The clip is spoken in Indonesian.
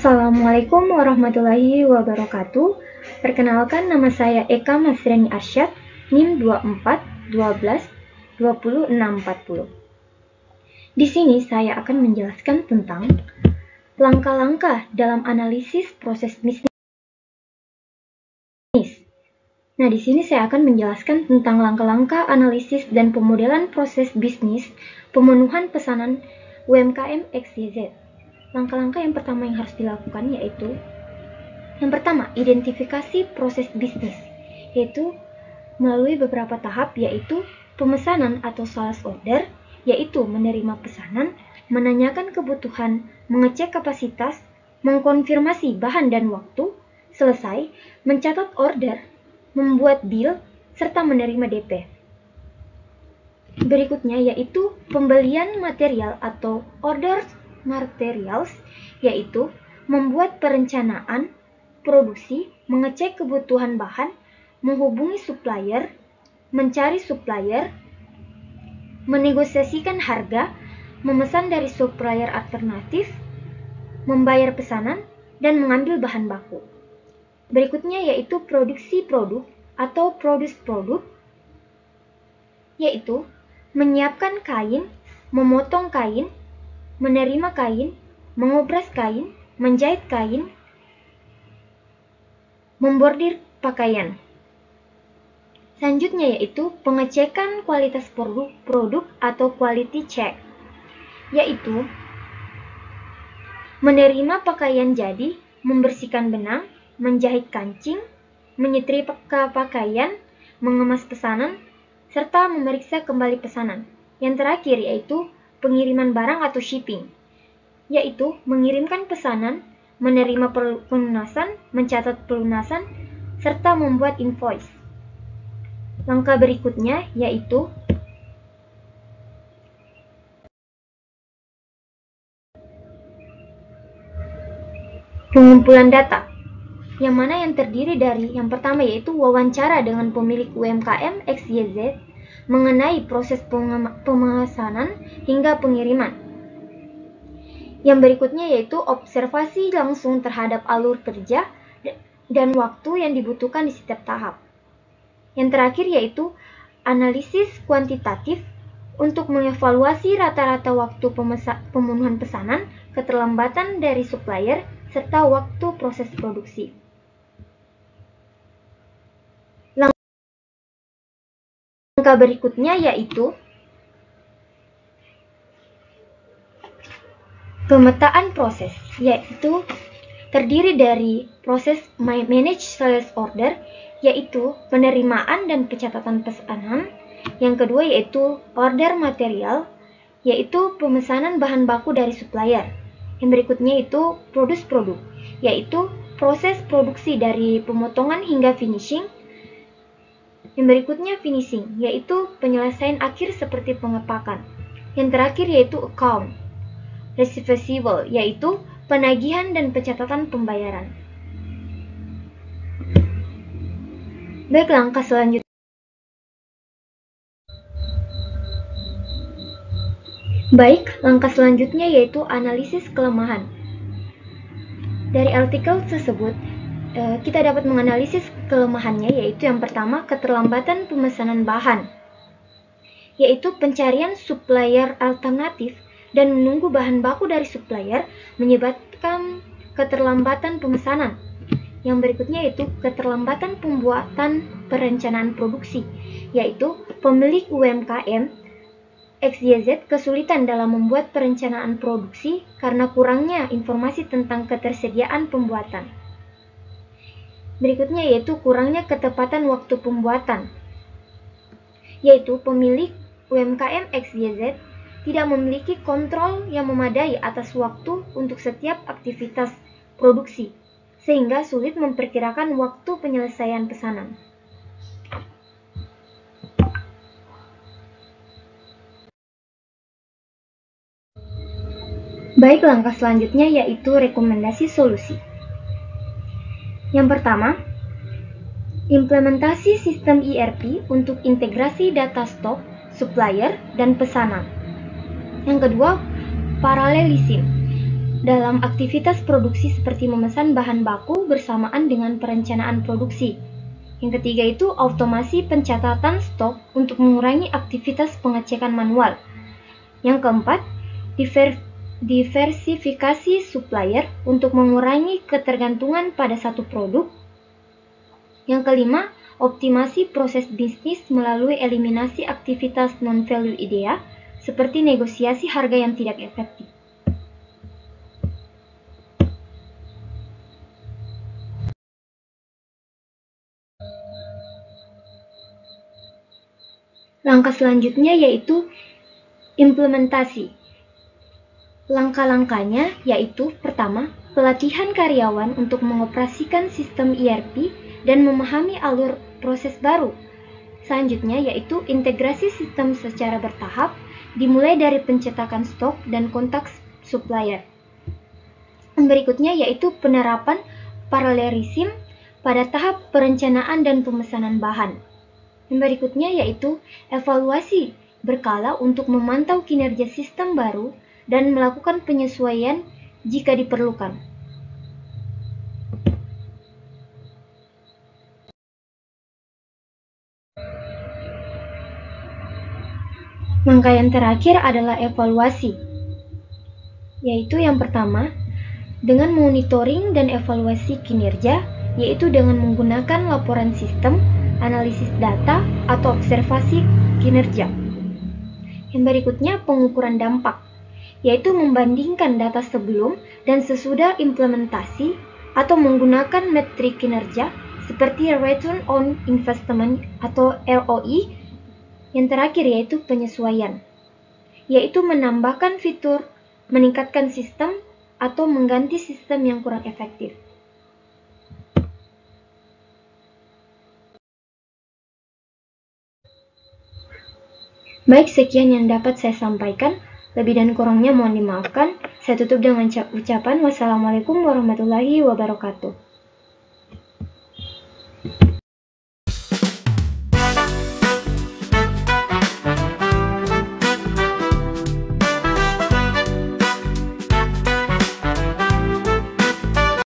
Assalamualaikum warahmatullahi wabarakatuh. Perkenalkan, nama saya Eka Masrani Arsyad, NIM 24122060. Di sini saya akan menjelaskan tentang langkah-langkah dalam analisis proses bisnis. Nah, di sini saya akan menjelaskan tentang langkah-langkah analisis dan pemodelan proses bisnis pemenuhan pesanan UMKM XYZ. Langkah-langkah yang pertama yang harus dilakukan yaitu yang pertama, identifikasi proses bisnis, yaitu melalui beberapa tahap, yaitu pemesanan atau sales order, yaitu menerima pesanan, menanyakan kebutuhan, mengecek kapasitas, mengkonfirmasi bahan dan waktu, selesai, mencatat order, membuat bill, serta menerima DP. Berikutnya yaitu pembelian material atau order materials, yaitu membuat perencanaan produksi, mengecek kebutuhan bahan, menghubungi supplier, mencari supplier, menegosiasikan harga, memesan dari supplier alternatif, membayar pesanan, dan mengambil bahan baku. Berikutnya yaitu produksi produk atau produce produk, yaitu menyiapkan kain, memotong kain, menerima kain, mengobras kain, menjahit kain, membordir pakaian. Selanjutnya yaitu pengecekan kualitas produk atau quality check, yaitu menerima pakaian jadi, membersihkan benang, menjahit kancing, menyetrika pakaian, mengemas pesanan, serta memeriksa kembali pesanan. Yang terakhir yaitu pengiriman barang atau shipping, yaitu mengirimkan pesanan, menerima pelunasan, mencatat pelunasan, serta membuat invoice. Langkah berikutnya yaitu pengumpulan data, yang mana yang terdiri dari yang pertama yaitu wawancara dengan pemilik UMKM XYZ mengenai proses pemesanan hingga pengiriman. Yang berikutnya yaitu observasi langsung terhadap alur kerja dan waktu yang dibutuhkan di setiap tahap. Yang terakhir yaitu analisis kuantitatif untuk mengevaluasi rata-rata waktu pemenuhan pesanan, keterlambatan dari supplier, serta waktu proses produksi. Langkah berikutnya yaitu pemetaan proses, yaitu terdiri dari proses manage sales order, yaitu penerimaan dan pencatatan pesanan. Yang kedua yaitu order material, yaitu pemesanan bahan baku dari supplier. Yang berikutnya itu produce produk, yaitu proses produksi dari pemotongan hingga finishing. Yang berikutnya finishing, yaitu penyelesaian akhir seperti pengepakan. Yang terakhir yaitu account receivable, yaitu penagihan dan pencatatan pembayaran. Baik, langkah selanjutnya. Langkah selanjutnya yaitu analisis kelemahan. Dari artikel tersebut, kita dapat menganalisis kelemahannya, yaitu yang pertama keterlambatan pemesanan bahan, yaitu pencarian supplier alternatif dan menunggu bahan baku dari supplier menyebabkan keterlambatan pemesanan. Yang berikutnya yaitu keterlambatan pembuatan perencanaan produksi, yaitu pemilik UMKM XYZ kesulitan dalam membuat perencanaan produksi karena kurangnya informasi tentang ketersediaan pembuatan. Berikutnya yaitu kurangnya ketepatan waktu pembuatan, yaitu pemilik UMKM XYZ tidak memiliki kontrol yang memadai atas waktu untuk setiap aktivitas produksi, sehingga sulit memperkirakan waktu penyelesaian pesanan. Baik, langkah selanjutnya yaitu rekomendasi solusi. Yang pertama, implementasi sistem ERP untuk integrasi data stok, supplier, dan pesanan. Yang kedua, paralelism, dalam aktivitas produksi seperti memesan bahan baku bersamaan dengan perencanaan produksi. Yang ketiga itu automasi pencatatan stok untuk mengurangi aktivitas pengecekan manual. Yang keempat, diversifikasi supplier untuk mengurangi ketergantungan pada satu produk. Yang kelima, optimasi proses bisnis melalui eliminasi aktivitas non-value idea seperti negosiasi harga yang tidak efektif. Langkah selanjutnya yaitu implementasi. Langkah-langkahnya yaitu pertama, pelatihan karyawan untuk mengoperasikan sistem ERP dan memahami alur proses baru. Selanjutnya yaitu integrasi sistem secara bertahap, dimulai dari pencetakan stok dan kontak supplier. Berikutnya yaitu penerapan paralelism pada tahap perencanaan dan pemesanan bahan. Berikutnya yaitu evaluasi berkala untuk memantau kinerja sistem baru dan melakukan penyesuaian jika diperlukan. Langkah yang terakhir adalah evaluasi, yaitu yang pertama, dengan monitoring dan evaluasi kinerja, yaitu dengan menggunakan laporan sistem, analisis data, atau observasi kinerja. Yang berikutnya, pengukuran dampak, yaitu membandingkan data sebelum dan sesudah implementasi atau menggunakan metrik kinerja seperti Return on Investment atau ROI. Yang terakhir yaitu penyesuaian, yaitu menambahkan fitur, meningkatkan sistem, atau mengganti sistem yang kurang efektif. Baik, sekian yang dapat saya sampaikan. Lebih dan kurangnya mohon dimaafkan. Saya tutup dengan ucapan wassalamualaikum warahmatullahi wabarakatuh.